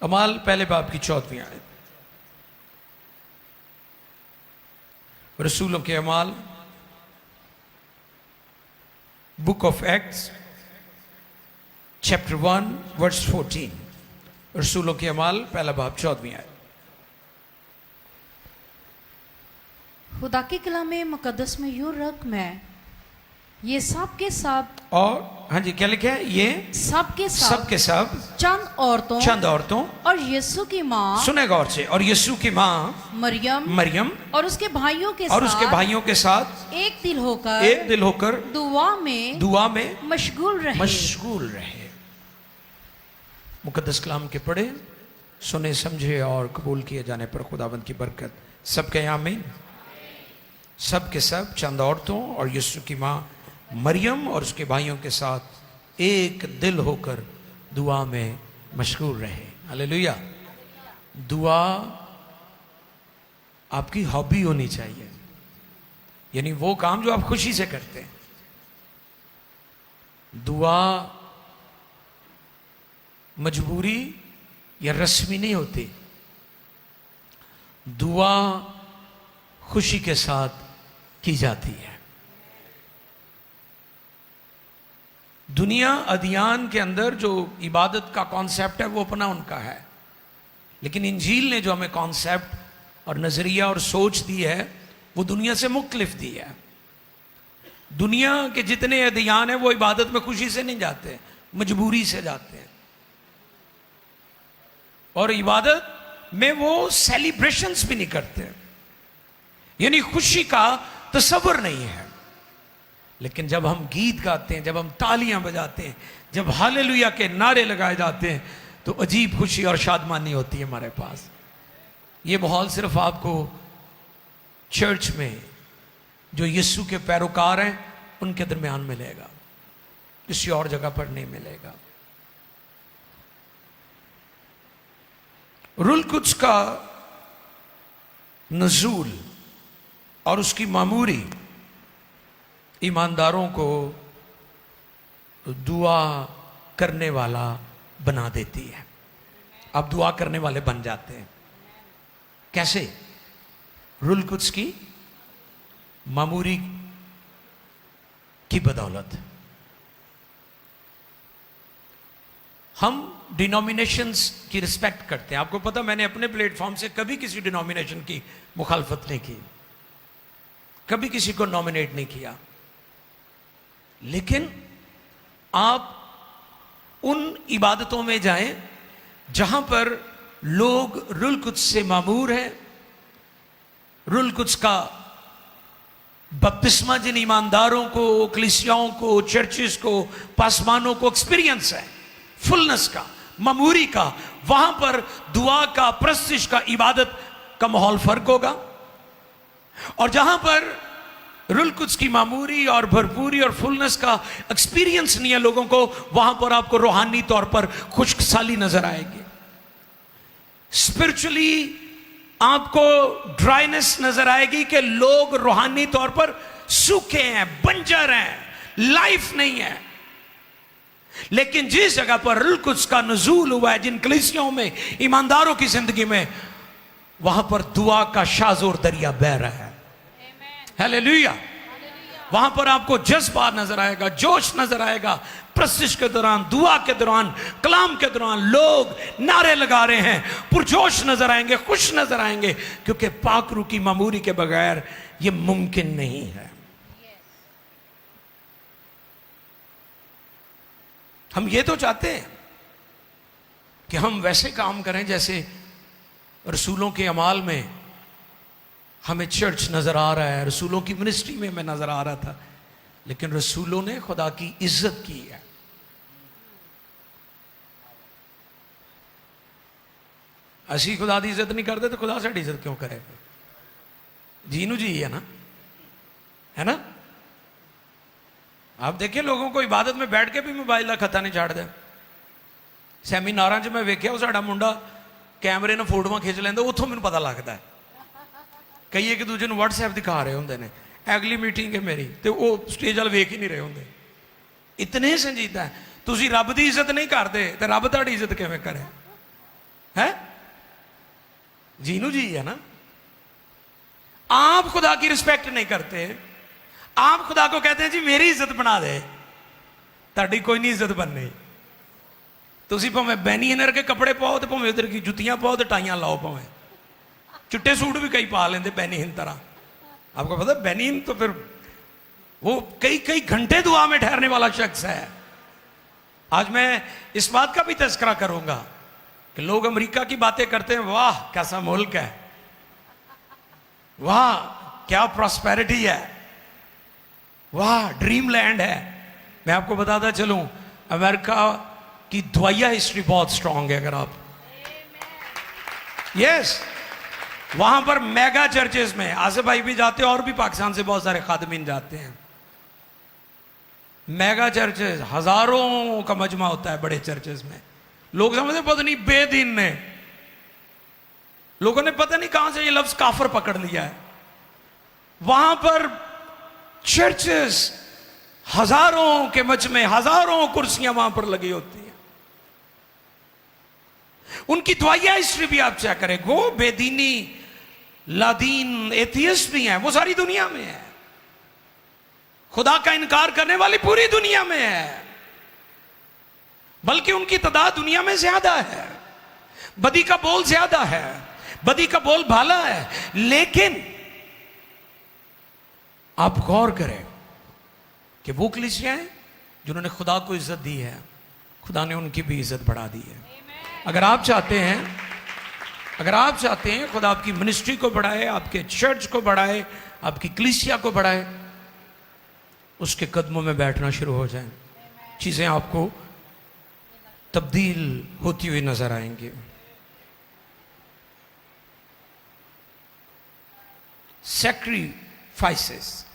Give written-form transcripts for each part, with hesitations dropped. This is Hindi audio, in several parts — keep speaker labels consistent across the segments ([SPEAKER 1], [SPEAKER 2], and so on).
[SPEAKER 1] अमाल पहले बाब की 14वीं आयत। रसूलों के अमाल, book of Acts chapter 1 verse 14। रसूलों के अमाल पहला बाब 14वीं आयत।
[SPEAKER 2] खुदा के कलाम मुकद्दस में यूं रकम है, ये सब के सब,
[SPEAKER 1] और हाँ जी क्या लिखा है, ये
[SPEAKER 2] सब के
[SPEAKER 1] सब
[SPEAKER 2] चंद औरतों
[SPEAKER 1] और
[SPEAKER 2] यीशु की माँ,
[SPEAKER 1] सुने गौर से, और यीशु की माँ
[SPEAKER 2] मरियम और उसके भाइयों के साथ एक दिल होकर दुआ में मशगूल
[SPEAKER 1] रहे। मुकद्दस कलाम के पढ़े, सुने, समझे और कबूल किए जाने पर खुदावंद की बरकत सबके आमीन। सब के सब चंद औरतों और यीशु की माँ मरियम और उसके भाइयों के साथ एक दिल होकर दुआ में मशगूल रहे। हालेलुया। दुआ आपकी हॉबी होनी चाहिए, यानी वो काम जो आप खुशी से करते हैं। दुआ मजबूरी या रस्मी नहीं होती, दुआ खुशी के साथ की जाती है। दुनिया अदियान के अंदर जो इबादत का कॉन्सेप्ट है वो अपना उनका है, लेकिन इंजील ने जो हमें कॉन्सेप्ट और नजरिया और सोच दी है वो दुनिया से मुख्तलिफ दी है। दुनिया के जितने अदियान हैं वो इबादत में खुशी से नहीं जाते, मजबूरी से जाते हैं, और इबादत में वो सेलिब्रेशंस भी नहीं करते, यानी खुशी का तस्वर नहीं है। लेकिन जब हम गीत गाते हैं, जब हम तालियां बजाते हैं, जब हालेलुया के नारे लगाए जाते हैं, तो अजीब खुशी और शादमानी होती है हमारे पास। ये माहौल सिर्फ आपको चर्च में जो यीशु के पैरोकार हैं उनके दरमियान मिलेगा, किसी और जगह पर नहीं मिलेगा। रुल कुद्स का नज़ूल और उसकी मामूरी ईमानदारों को दुआ करने वाला बना देती है। आप दुआ करने वाले बन जाते हैं। कैसे? रुल कुद्स की मामूरी की बदौलत। हम डिनोमिनेशंस की रिस्पेक्ट करते हैं। आपको पता, मैंने अपने प्लेटफॉर्म से कभी किसी डिनोमिनेशन की मुखालफत नहीं की, कभी किसी को नॉमिनेट नहीं किया, लेकिन आप उन इबादतों में जाएं जहां पर लोग रुल कुद्स से मामूर हैं। रुल कुद्स का बपतिस्मा जिन ईमानदारों को, कलीसियाओं को, चर्चेस को, पासमानों को एक्सपीरियंस है फुलनेस का, मामूरी का, वहां पर दुआ का, प्रस्तिश का, इबादत का माहौल फर्क होगा। और जहां पर रुल कुद्स की मामूरी और भरपूरी और फुलनेस का एक्सपीरियंस नहीं है लोगों को, वहां पर आपको रूहानी तौर पर खुश्कसाली नजर आएगी, स्पिरिचुअली आपको ड्राइनेस नजर आएगी कि लोग रूहानी तौर पर सूखे हैं, बंजर हैं, लाइफ नहीं है। लेकिन जिस जगह पर रुल कुद्स का नुज़ूल हुआ है, जिन कलीसियाओं में, ईमानदारों की जिंदगी में, वहां पर दुआ का शाज़ोर दरिया बह रहा है। हालेलुया। वहां पर आपको जज्बा नजर आएगा, जोश नजर आएगा। प्रस्तिश के दौरान, दुआ के दौरान, कलाम के दौरान लोग नारे लगा रहे हैं, पुरजोश नजर आएंगे, खुश नजर आएंगे, क्योंकि पाक रूह की मामूरी के बगैर यह मुमकिन नहीं है। हम ये तो चाहते हैं कि हम वैसे काम करें जैसे रसूलों के अमाल में हमें चर्च नजर आ रहा है, रसूलों की मिनिस्ट्री में मैं नजर आ रहा था, लेकिन रसूलों ने खुदा की इज्जत की है। असी खुदा की इज्जत नहीं करते तो खुदा साड़ी इज्जत क्यों करे? जी नू जी है ना, है ना। आप देखिए लोगों को इबादत में बैठ के भी मोबाइल का खता नहीं छाड़ते। सैमीनारां च मैं वेख्या, साडा मुंडा कैमरे ने फोटोआं खिंच लेंदा, उत्थों मैनूं पता लगता है। कई एक दूजे ਨੂੰ WhatsApp दिखा रहे होंगे ने, अगली मीटिंग है मेरी, तो वो स्टेज वाल वेख ही नहीं रहे होंगे। इतने संजीदा है। तुसी रब की इज्जत नहीं करते तो रब तुहाडी इज्जत किवें करे? है? जीनू जी है ना। आप खुदा की रिस्पेक्ट नहीं करते, आप खुदा को कहते हैं जी मेरी इज्जत बना दे, ताड़ी कोई नहीं इज्जत बननी। तुसी भावें बैनियनर के कपड़े पाओ तो भावें उधर की जुतियां पाओ तो टाइयां लाओ, भावें चिट्टे सूट भी कई पा लेंगे बैनियन तरह। आपको पता बैनियन तो फिर वो कई कई घंटे दुआ में ठहरने वाला शख्स है। आज मैं इस बात का भी तज़किरा करूंगा कि लोग अमेरिका की बातें करते हैं, वाह कैसा मुल्क है, वाह क्या प्रॉस्पेरिटी है, वाह ड्रीम लैंड है। मैं आपको बताता चलूं अमेरिका की दुआया हिस्ट्री बहुत स्ट्रांग है। अगर आप यस वहां पर मेगा चर्चेस में आसिफ भाई भी जाते हैं और भी पाकिस्तान से बहुत सारे खादमीन जाते हैं। मेगा चर्चेस, हजारों का मजमा होता है बड़े चर्चेस में। लोग समझते पता नहीं बेदीन ने, लोगों ने पता नहीं कहां से ये लफ्ज काफर पकड़ लिया है। वहां पर चर्चेस, हजारों के मजमे, हजारों कुर्सियां वहां पर लगी होती हैं। उनकी दुआया हिस्ट्री भी आप चेक करें, वो बेदीनी लादीन एथियस्ट भी हैं, वो सारी दुनिया में है। खुदा का इनकार करने वाली पूरी दुनिया में है, बल्कि उनकी तादाद दुनिया में ज्यादा है। बदी का बोल ज्यादा है, बदी का बोल भाला है। लेकिन आप गौर करें कि वो कलीसियां हैं जिन्होंने खुदा को इज्जत दी है, खुदा ने उनकी भी इज्जत बढ़ा दी है। अगर आप चाहते हैं खुदा आपकी मिनिस्ट्री को बढ़ाए, आपके चर्च को बढ़ाए, आपकी कलीसिया को बढ़ाए, उसके कदमों में बैठना शुरू हो जाए, चीजें आपको तब्दील होती हुई नजर आएंगी। सैक्रिफाइसेस,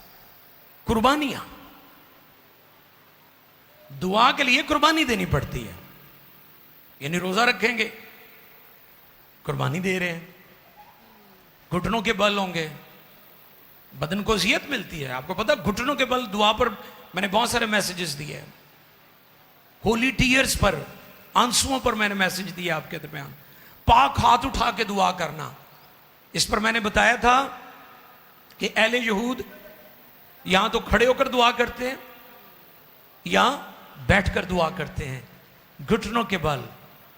[SPEAKER 1] कुर्बानियां, दुआ के लिए कुर्बानी देनी पड़ती है। यानी रोजा रखेंगे, कुर्बानी दे रहे हैं, घुटनों के बल होंगे, बदन को अज़ियत मिलती है। आपको पता घुटनों के बल दुआ पर मैंने बहुत सारे मैसेजेस दिए, होली टीयर्स पर, आंसुओं पर मैंने मैसेज दिए आपके दरमियान। पाक हाथ उठा के दुआ करना, इस पर मैंने बताया था कि अहले यहूद यहां तो खड़े होकर दुआ करते हैं या बैठकर दुआ करते हैं। घुटनों के बल,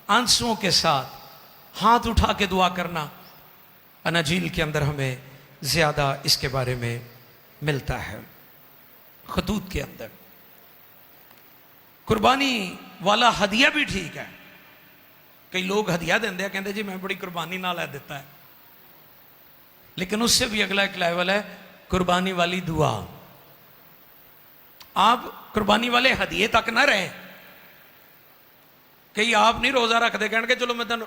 [SPEAKER 1] आंसुओं के साथ हाथ उठा के दुआ करना, अनाजील के अंदर हमें ज्यादा इसके बारे में मिलता है। खतूत के अंदर कुर्बानी वाला हदिया भी ठीक है। कई लोग हदिया देंगे हैं, कहते जी मैं बड़ी कुर्बानी नाल दिता है, लेकिन उससे भी अगला एक लेवल है कुर्बानी वाली दुआ। आप कुर्बानी वाले हदिये तक ना रहें। कई आप नहीं रोजा रखते, कहने चलो मैं तेन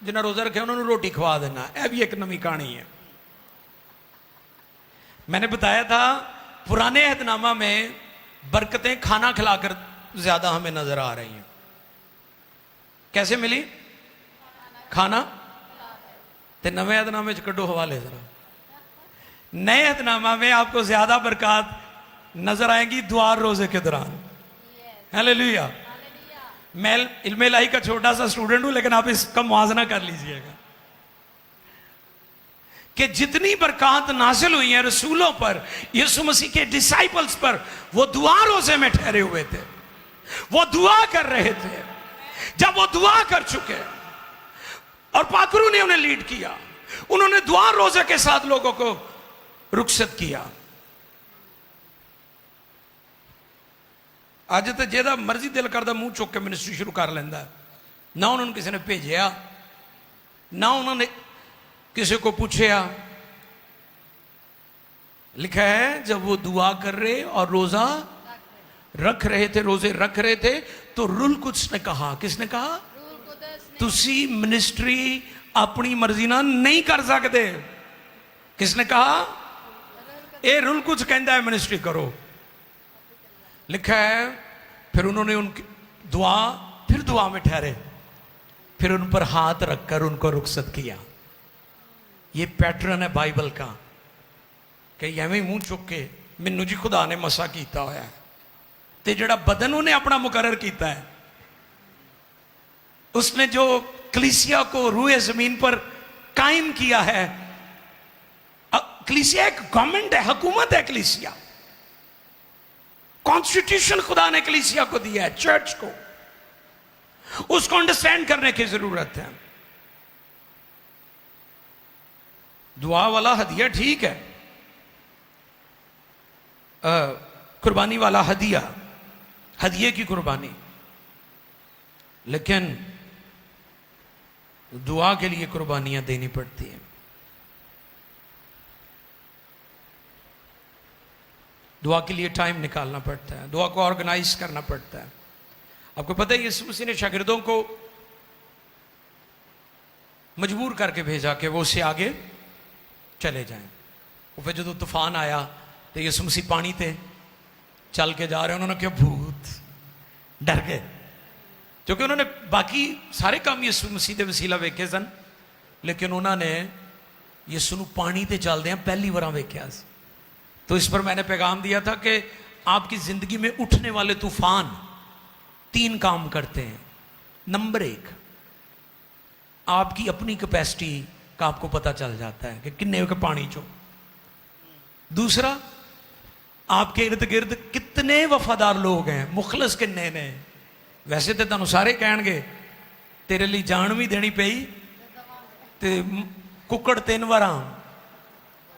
[SPEAKER 1] जिन्हें रोजा रखे उन्होंने रोटी खवा देना। यह भी एक नवी कहानी है। मैंने बताया था पुराने अहदनामा में बरकतें खाना खिलाकर ज्यादा हमें नजर आ रही हैं। कैसे मिली? खाना। ते नवे अहदनामे कड्डो हवाले जरा। नए अहदनामा में आपको ज्यादा बरकत नजर आएंगी दुआ रोजे के दौरान। हालेलुया। मैं इल्मे इलाही का छोटा सा स्टूडेंट हूं, लेकिन आप इसका मुआवजा कर लीजिएगा कि जितनी बरकत नाजिल हुई है रसूलों पर, यीशु मसीह के डिसाइपल्स पर, वो दुआ रोजे में ठहरे हुए थे, वो दुआ कर रहे थे। जब वो दुआ कर चुके और पाकरू ने उन्हें लीड किया, उन्होंने दुआ रोजे के साथ लोगों को रुखसत किया। अज तो जेदा मर्जी दिल करता मुंह चुक के मिनिस्ट्री शुरू कर लेंदा। ना उन्होंने किसी ने भेजा, ना उन्होंने किसी को पूछा। लिखा है जब वो दुआ कर रहे और रोजा रख रहे थे, रोजे रख रहे थे, तो रूल कुद्स ने कहा। किसने कहा? तुसी मिनिस्ट्री अपनी मर्जी ना नहीं कर सकते। किसने कहा? ए रूल कुद्स कहता है मिनिस्ट्री करो। लिखा है फिर उन्होंने उनकी दुआ, फिर दुआ में ठहरे, फिर उन पर हाथ रखकर उनको रुखसत किया। ये पैटर्न है बाइबल का कि एवं मुंह चुक के मैनू जी खुदा ने मसा किया होया है, ते जिहड़ा बदन उन्हें अपना मुकरर किया है, उसने जो कलीसिया को रूए जमीन पर कायम किया है। कलीसिया एक गवर्नमेंट है, हुकूमत है कलीसिया। कॉन्स्टिट्यूशन खुदा ने कलीसिया को दिया है, चर्च को। उसको अंडरस्टैंड करने की जरूरत है। दुआ वाला हदिया ठीक है, कुर्बानी वाला हदिया, हदिये की कुर्बानी, लेकिन दुआ के लिए कुर्बानियां देनी पड़ती हैं। दुआ के लिए टाइम निकालना पड़ता है, दुआ को ऑर्गेनाइज करना पड़ता है। आपको पता है यीशु मसीह ने शागिर्दों को मजबूर करके भेजा कि वो उससे आगे चले जाएं। और फिर जो तूफान आया तो यीशु मसीह पानी थे चल के जा रहे, उन्होंने क्या भूत डर गए, क्योंकि उन्होंने बाकी सारे काम यीशु मसीह के वसीला वेखे सन, लेकिन उन्होंने यीशु नूं पानी ते चलदे पहली बार वेख्या। तो इस पर मैंने पैगाम दिया था कि आपकी जिंदगी में उठने वाले तूफान 3 काम करते हैं। नंबर 1, आपकी अपनी कैपेसिटी का आपको पता चल जाता है कि किन्ने के पानी चो। दूसरा, आपके इर्द गिर्द कितने वफादार लोग हैं, मुखलस किन्ने ने। वैसे तो तुहानू सारे कहणगे तेरे लिए जान भी देनी पई ते कुकड़ 3 वार।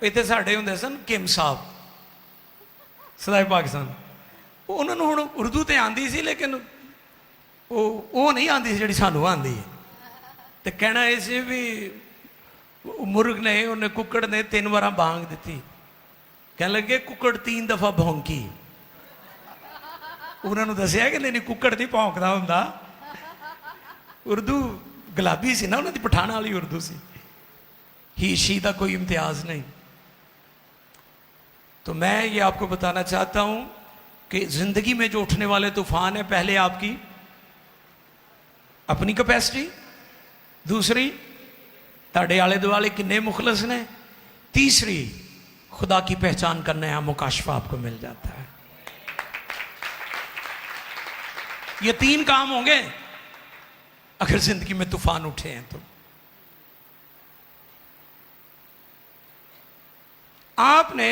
[SPEAKER 1] इतने साढ़े होंदे सन किम साहब सदाई पाकिस्तान, उन्होंने हुण उर्दू तो आती सी, लेकिन वो नहीं आती सी जी सानू आती है। तो कहना यह सी भी मुर्ग ने उन्हें कुकड़ ने 3 बार बांग दी। कह लगे कुकड़ 3 दफा भौंकी। उन्होंने दसिया कि नहीं कुकड़ नहीं भौंकदा हुंदा। उर्दू गुलाबी सी ना, उन्होंने पठाना वाली उर्दू सी, ही शी का कोई इम्तियाज नहीं। तो मैं ये आपको बताना चाहता हूं कि जिंदगी में जो उठने वाले तूफान है, पहले आपकी अपनी कैपेसिटी, दूसरी ताड़े आले दुआले किन्ने मुखलस ने, तीसरी खुदा की पहचान करने या मुकाशफा आपको मिल जाता है। ये 3 काम होंगे अगर जिंदगी में तूफान उठे हैं तो। आपने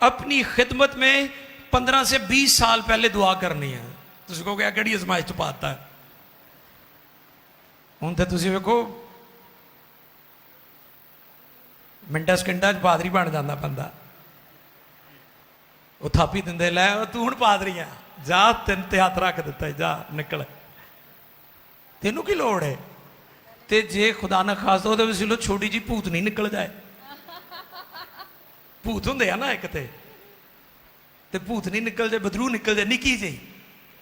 [SPEAKER 1] अपनी खिदमत में 15 से 20 साल पहले दुआ करनी है। तुम कहोगे कि अजमाइश तो पाता है हूं तो तुम वेखो मिंटा सकिंटा पादरी बन जाता बंदा। वो थापी देंदे लै तू हुण पादरी आ, जा तेन ते हथ रख दिता, जा निकल, तेनू की लोड़ है। ते जे खुदा ना खास तो वसीलो छोटी जी भूत नहीं निकल जाए। भूत होंदे आ ना एक ते भूत नहीं निकल जाए, बदरू निकल जाए, निकी जी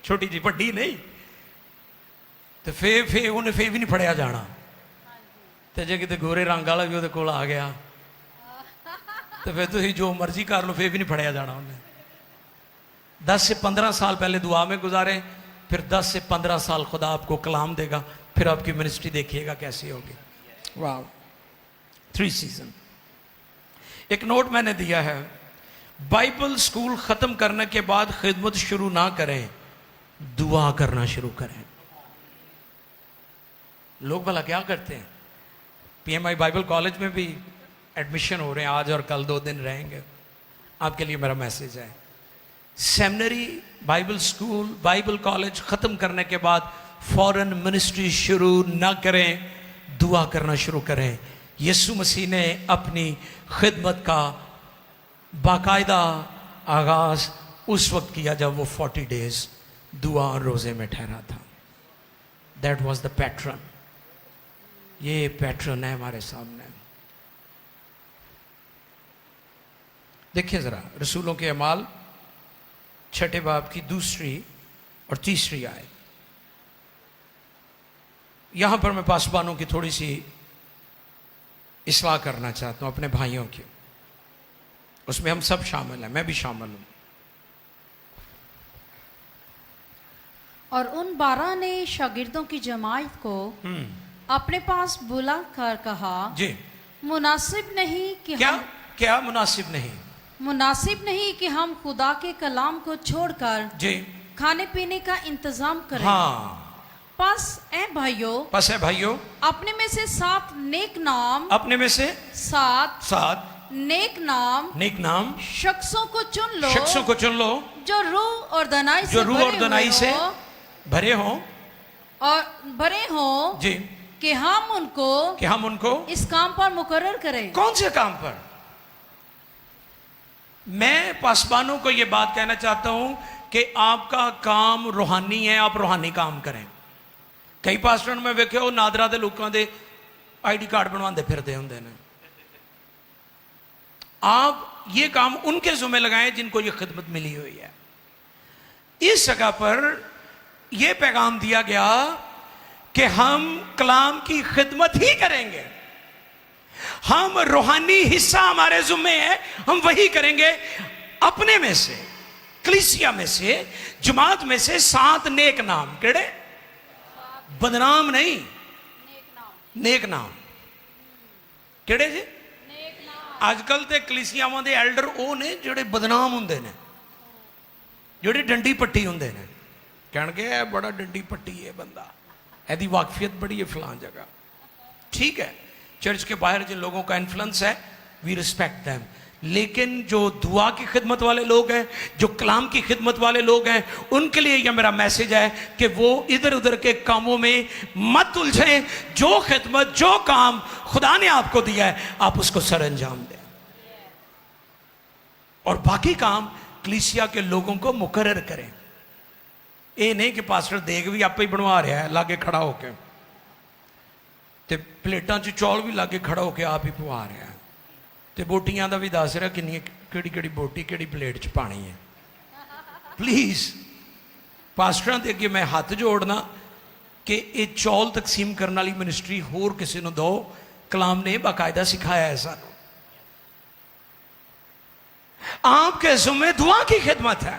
[SPEAKER 1] छोटी जी, वड्डी नहीं। तो फे उन्हें फे भी नहीं फड़िया जाना। तो जे किते गोरे रंग वाला भी वो कोल आ गया तो फिर तुम जो मर्जी कर लो, फे भी नहीं फड़िया जाना उन्हें। 10 से 15 साल पहले दुआ में गुजारे, फिर 10 से 15 साल खुदा आपको कलाम देगा, फिर आपकी मिनिस्ट्री देखिएगा कैसी होगी। वाह, 3 सीजन। एक नोट मैंने दिया है, बाइबल स्कूल खत्म करने के बाद खिदमत शुरू ना करें, दुआ करना शुरू करें। लोग भला क्या करते हैं, पीएमआई बाइबल कॉलेज में भी एडमिशन हो रहे हैं, आज और कल 2 दिन रहेंगे। आपके लिए मेरा मैसेज है, seminary, Bible school, Bible college खत्म करने के बाद फौरन मिनिस्ट्री शुरू ना करें, दुआ करना शुरू करें। यीशु मसीह ने अपनी खिदमत का बाकायदा आगाज उस वक्त किया जब वो 40 डेज दुआ और रोजे में ठहरा था। That was the pattern. ये पैटर्न है हमारे सामने। देखिए जरा रसूलों के अमाल 6 बाब की 2 और 3 आयत। यहां पर मैं पासबानों की थोड़ी सी इस्लाह करना चाहता हूं, अपने भाइयों की। उसमें हम सब शामिल हैं, मैं भी शामिल हूं।
[SPEAKER 2] और उन 12 ने शागिर्दों की जमात को अपने पास बुला कर कहा,
[SPEAKER 1] जी
[SPEAKER 2] मुनासिब नहीं कि
[SPEAKER 1] क्या मुनासिब नहीं,
[SPEAKER 2] मुनासिब नहीं कि हम खुदा के कलाम को छोड़कर
[SPEAKER 1] जी
[SPEAKER 2] खाने पीने का इंतजाम करें।
[SPEAKER 1] हाँ,
[SPEAKER 2] पस ए भाइयों अपने में से 7 नेक नाम,
[SPEAKER 1] अपने में से 7
[SPEAKER 2] नेक नाम शख्सों को चुन लो जो रूह और दनाई से
[SPEAKER 1] भरे हो जी,
[SPEAKER 2] कि हम उनको इस काम पर मुकर्रर करें।
[SPEAKER 1] कौन से काम पर? मैं पासवानों को यह बात कहना चाहता हूं कि आपका काम रूहानी है, आप रूहानी काम करें। कई पास्टर में वेखे वो नादरा के लोगों के ID कार्ड बनवाते फिरते होंगे ने। आप ये काम उनके जुम्मे लगाएं जिनको ये खिदमत मिली हुई है। इस जगह पर यह पैगाम दिया गया कि हम कलाम की खिदमत ही करेंगे, हम रूहानी हिस्सा हमारे जुम्मे है, हम वही करेंगे। अपने में से, कलीसिया में से, जमात में से 7 नेक नाम, केड़े? बदनाम नहीं, नेक नाम केड़े जी? आजकल तो कलीसियावां दे एल्डर वो ने जोड़े बदनाम होंदे ने, जोड़े डंडी पट्टी होंदे ने, कहणगे बड़ा डंडी पट्टी है बंदा, यदि वाकफियत बड़ी है फलां जगह। ठीक है, चर्च के बाहर जिन लोगों का इन्फ्लुएंस है वी रिस्पेक्ट देम, लेकिन जो दुआ की खिदमत वाले लोग हैं, जो कलाम की खिदमत वाले लोग हैं, उनके लिए यह मेरा मैसेज है कि वो इधर उधर के कामों में मत उलझें। जो खिदमत, जो काम खुदा ने आपको दिया है, आप उसको सर अंजाम दें, और बाकी काम कलीसिया के लोगों को मुकर्रर करें। ये नहीं कि पास्टर देग भी आप ही बनवा रहा है लागे खड़ा होकर, ते प्लेटा च चौल भी लागे खड़ा होकर आप ही पवा रहा है, ते बोटियां का भी दस रहा किन्नी केड़ी बोटी केड़ी प्लेट च पानी है। प्लीज़ पास्टरां दे अगे मैं हाथ जोड़ना कि ये चौल तकसीम करने वाली मिनिस्ट्री होर किसी को दो। कलाम ने बाकायदा सिखाया है सानू। आपके जुम्मे दुआ की खिदमत है,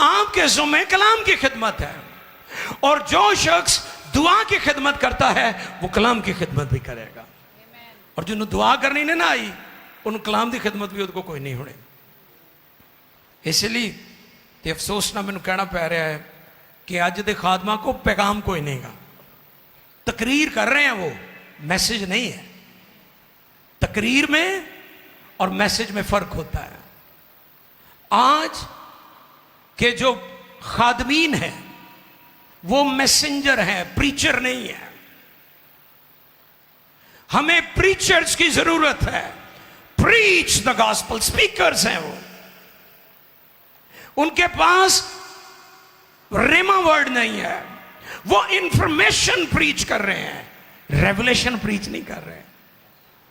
[SPEAKER 1] आपके जुम्मे कलाम की खिदमत है, और जो शख्स दुआ की खिदमत करता है वो कलाम की खिदमत भी करेगा, और जिन्होंने दुआ करनी ने ना आई उन कलाम की खिदमत भी उनको कोई नहीं होनी। इसलिए तो अफसोस ना मैंने कहना पै रहा है कि अज के खादमा को पैगाम कोई नहीं गा, तकरीर कर रहे हैं, वो मैसेज नहीं है। तकरीर में और मैसेज में फर्क होता है। आज के जो खादमीन है वो मैसेंजर है, प्रीचर नहीं है। हमें प्रीचर्स की जरूरत है, प्रीच द गॉस्पेल स्पीकर्स हैं वो, उनके पास रेमा वर्ड नहीं है, वो इंफॉर्मेशन प्रीच कर रहे हैं, रेवलेशन प्रीच नहीं कर रहे।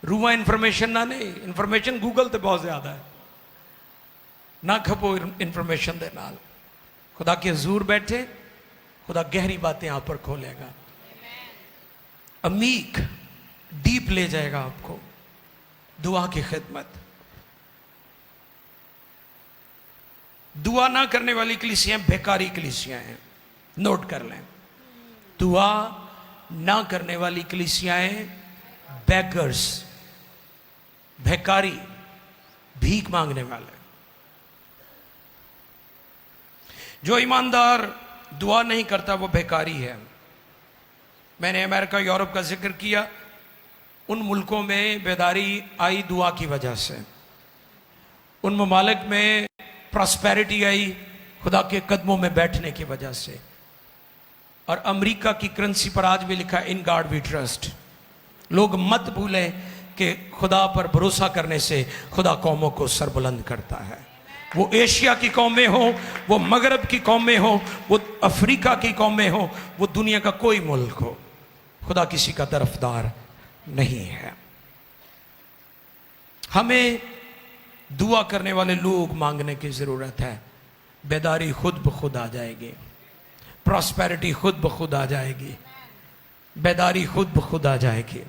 [SPEAKER 1] रूहा इंफॉर्मेशन ना नहीं, इंफॉर्मेशन गूगल तो बहुत ज्यादा है ना, खपो इंफॉर्मेशन दे नाल। खुदा के हजूर बैठे, खुदा गहरी बातें आप पर खोलेगा, अमीक डीप ले जाएगा आपको। दुआ की खिदमत, दुआ ना करने वाली कलीसियां बेकारी कलीसियां हैं, नोट कर लें। दुआ ना करने वाली कलीसियां बेगर्स, भिखारी, भीख मांगने वाले। जो ईमानदार दुआ नहीं करता वो भिखारी है। मैंने अमेरिका, यूरोप का जिक्र किया। उन मुल्कों में बेदारी आई दुआ की वजह से, उन ममालिक में प्रॉस्पेरिटी आई खुदा के कदमों में बैठने की वजह से। और अमेरिका की करेंसी पर आज भी लिखा इन गॉड वी ट्रस्ट। लोग मत भूलें कि खुदा पर भरोसा करने से खुदा कौमों को सरबुलंद करता है। वो एशिया की कौमें हो, वो मगरब की कौमें हो, वो अफ्रीका की कौमें हो, वो दुनिया का कोई मुल्क हो, खुदा किसी का तरफदार नहीं है। हमें दुआ करने वाले लोग मांगने की जरूरत है। बेदारी खुद ब खुद आ जाएगी, प्रॉस्पेरिटी खुद ब खुद आ जाएगी, बेदारी खुद ब खुद आ जाएगी।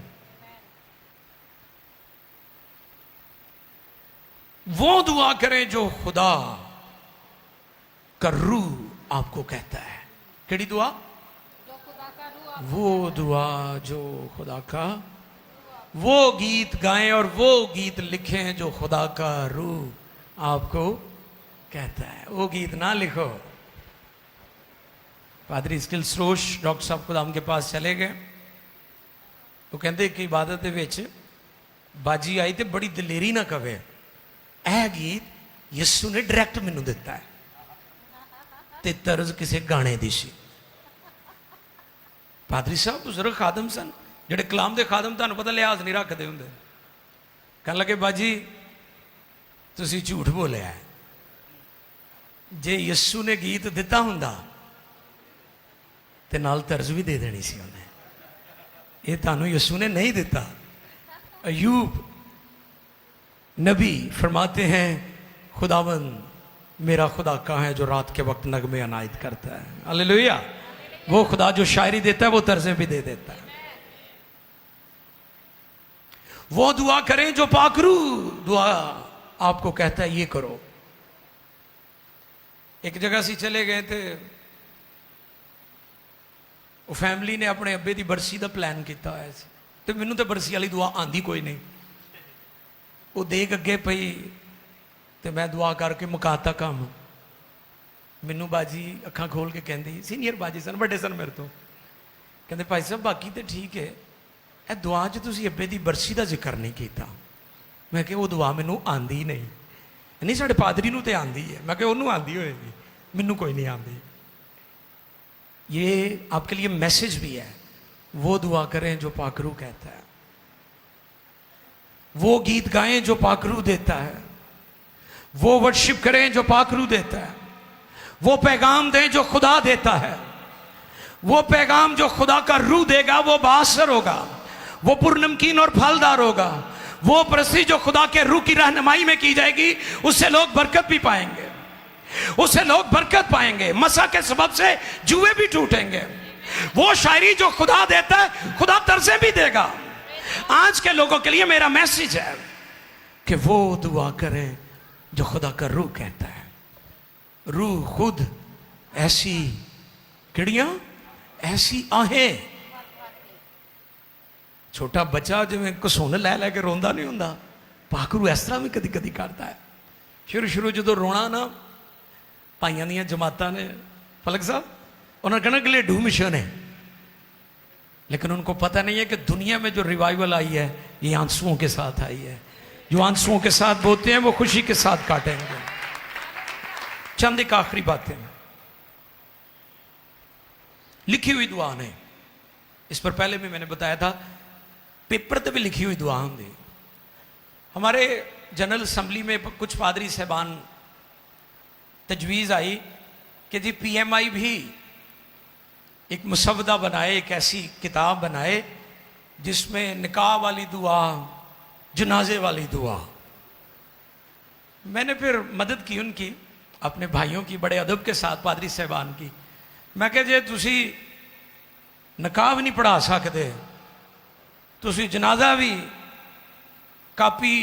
[SPEAKER 1] वो दुआ करें जो खुदा का रूह आपको कहता है। केड़ी दुआ? वो दुआ जो खुदा का, वो गीत गाएं और वो गीत लिखें जो खुदा का रूह आपको कहता है। वो गीत ना लिखो, पादरी स्किल सरोश डॉक्टर साहब खुदाम के पास चले गए। वो कहते कि इबादत दे विच बाजी आई तो बड़ी दलेरी ना कवे, यह गीत यीशु ने डायरैक्ट मैनू दिता है, ते तर्ज किसी गाने दी सी। पादरी साहब बुजुर्ग खादम सन, जेडे कलाम दे खादम तुहानू पता लिहाज नहीं रखते होंगे। कहने लगे बाजी तुसी झूठ बोलिया है, जे यीशु ने गीत दिता हुंदा ते नाल तर्ज भी दे देनी सी उन्हें। ये तानू यीशु ने नहीं दिता। अयूब नबी फरमाते हैं खुदावंद मेरा खुदा कहाँ है जो रात के वक्त नगमे अनायत करता है। हालेलुया। वो खुदा जो शायरी देता है वो तर्जें भी दे देता है। वो दुआ करें जो पाकरू दुआ आपको कहता है ये करो। एक जगह से चले गए थे, वो फैमिली ने अपने अब्बे की बरसी का प्लान किया है, तो मैनू तो बरसी वाली दुआ आंदी कोई नहीं। वो देख अगे पई तो मैं दुआ करके मुकाता काम। मैनू बाजी अखा खोल के कहती, सीनियर बाजी सन, बड़े सन मेरे तो, कहते भाई साहब बाकी तो ठीक है, ए दुआ च तुसीं अब्बे की बरसी का जिक्र नहीं किया। मैं कि वो दुआ मैनू आंदी नहीं साढ़े पादरी नूं ते आंदी है। मैं कि उन्होंने आंदी होएगी, मैनू कोई नहीं आंदी। ये आपके लिए मैसेज भी है। वो दुआ करें जो पाकरू कहता है, वो गीत गाएं जो पाकरू देता है, वो वर्शिप करें जो पाकरू देता है, वो पैगाम दें जो खुदा देता है। वो पैगाम जो खुदा का रूह देगा वो बासर होगा, वो पुरनमकीन और फलदार होगा। वो प्रसी जो खुदा के रूह की रहनुमाई में की जाएगी उससे लोग बरकत भी पाएंगे, उससे लोग बरकत पाएंगे। मसा के सबब से जुए भी टूटेंगे। वो शायरी जो खुदा देता है खुदा तरसे भी देगा। आज के लोगों के लिए मेरा मैसेज है कि वो दुआ करें जो खुदा का रूह कहता है। रूह खुद ऐसी किड़ियां ऐसी आहें। छोटा बच्चा जिवें घसुन लै लै के रोंदा नहीं हुंदा, पाकरू इस तरह भी कदी कदी करता है। शुरू शुरू जो रोना ना, भाइयों दी जमातां ने फलक साहब उन्होंने कहना गलेडू मिशन है, लेकिन उनको पता नहीं है कि दुनिया में जो रिवाइवल आई है ये आंसुओं के साथ आई है। जो आंसुओं के साथ बोते हैं वो खुशी के साथ काटेंगे। चंद एक आखिरी बातें लिखी हुई दुआ ने, इस पर पहले भी मैंने बताया था, पेपर पर भी लिखी हुई दुआ होंगी। हमारे जनरल असम्बली में कुछ पादरी साहबान तजवीज़ आई कि जी PMI भी एक मुसवदा बनाए, एक ऐसी किताब बनाए जिसमें निकाह वाली दुआ, जनाजे वाली दुआ। मैंने फिर मदद की उनकी, अपने भाइयों की, बड़े अदब के साथ पादरी साहबान की। मैं कहा जे तुसी निकाह भी नहीं पढ़ा सकते, तुसी जनाजा भी कापी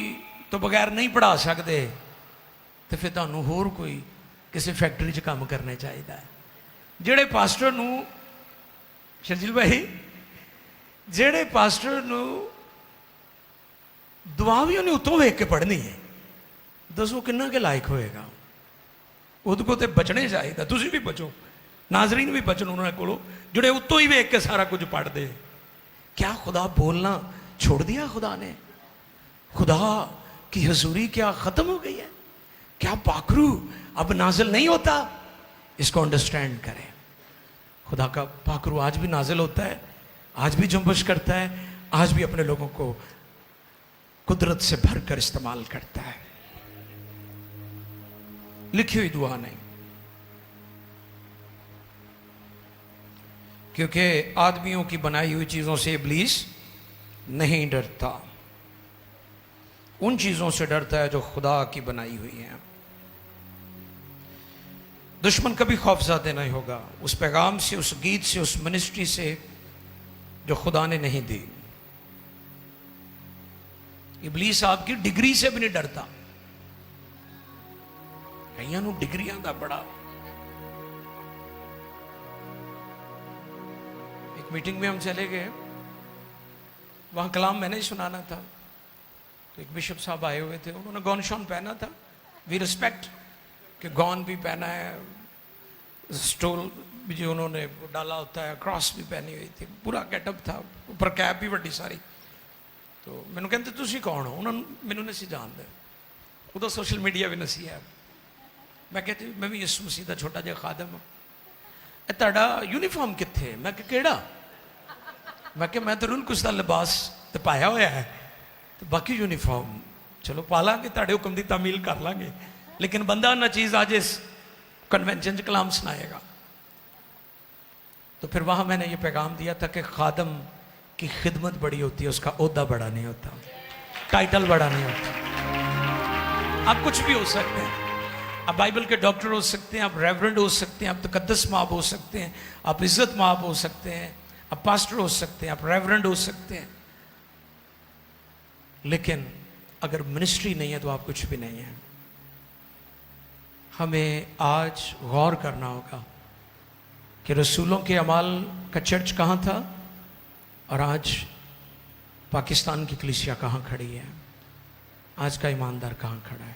[SPEAKER 1] तो बगैर नहीं पढ़ा सकते, तो फिर तुहानू होर कोई किसी फैक्ट्री च काम करना चाहिए। जेड़े पास्टर नू शर्जिल भाई, जेड़े पास्टर नू दुआ भी उन्हें उतों वेख के पढ़नी है, दसो किन्ना के लायक होएगा। उहदे को तो बचने चाहिए। तुसी भी बचो, नाजरीन भी बचन उन्होंने कोलों जुड़े उत्तों ही वेख के सारा कुछ पढ़ दे। क्या खुदा बोलना छोड़ दिया खुदा ने? खुदा की हजूरी क्या खत्म हो गई है? क्या पाखरू अब नाजिल नहीं होता? इसको अंडरस्टैंड करें। खुदा का पाखरू आज भी नाजिल होता है, आज भी जुम्बश करता है, आज भी अपने लोगों को कुदरत से भरकर इस्तेमाल करता है। लिखी हुई दुआ नहीं, क्योंकि आदमियों की बनाई हुई चीज़ों से इब्लीस नहीं डरता, उन चीज़ों से डरता है जो खुदा की बनाई हुई हैं। दुश्मन कभी खौफज़दा नहीं होगा उस पैगाम से, उस गीत से, उस मिनिस्ट्री से जो खुदा ने नहीं दी। इब्लीस आपकी डिग्री से भी नहीं डरता। कईयां नूं डिग्रियां दा बड़ा। एक मीटिंग में हम चले गए, वहां कलाम मैंने ही सुनाना था, तो एक बिशप साहब आए हुए थे, उन्होंने गौन शॉन पहना था। वी रिस्पेक्ट कि गौन भी पहना है, स्टोल जो उन्होंने डाला होता है, क्रॉस भी पहनी हुई थी, पूरा गेटअप था, ऊपर कैप भी वड्डी सारी। तो मैंने कहते तुसी कौन हो, उन्होंने मैनू नहीं जानते, उदो सोशल मीडिया भी नहीं है। मैं कहती मैं भी यीशु मसीह का छोटा जिहा खादम हाँ। तुहाडा यूनीफॉर्म कित्थे? मैं केड़ा? मैं कि मैं तो रूल कुछ का लिबास तो पाया होया है, तो बाकी यूनीफॉर्म चलो पा लांगे, तुहाडे हुक्म की तामील कर लांगे, लेकिन बंदा ना चीज़ आज इस कन्वेंशन कलाम सुनाएगा। तो फिर वहाँ मैंने ये पैगाम दिया था कि खादम की खिदमत बड़ी होती है, उसका ओहदा बड़ा नहीं होता, टाइटल बड़ा नहीं होता। आप कुछ भी हो सकते हैं, आप बाइबल के डॉक्टर हो सकते हैं, आप रेवरेंड हो सकते हैं, आप तकद्दस माब हो सकते हैं, आप इज्जत माब हो सकते हैं, आप पास्टर हो सकते हैं, आप रेवरेंड हो सकते हैं, लेकिन अगर मिनिस्ट्री नहीं है तो आप कुछ भी नहीं है। हमें आज गौर करना होगा कि रसूलों के अमाल का चर्च कहाँ था और आज पाकिस्तान की कलीसिया कहाँ खड़ी है, आज का ईमानदार कहाँ खड़ा है।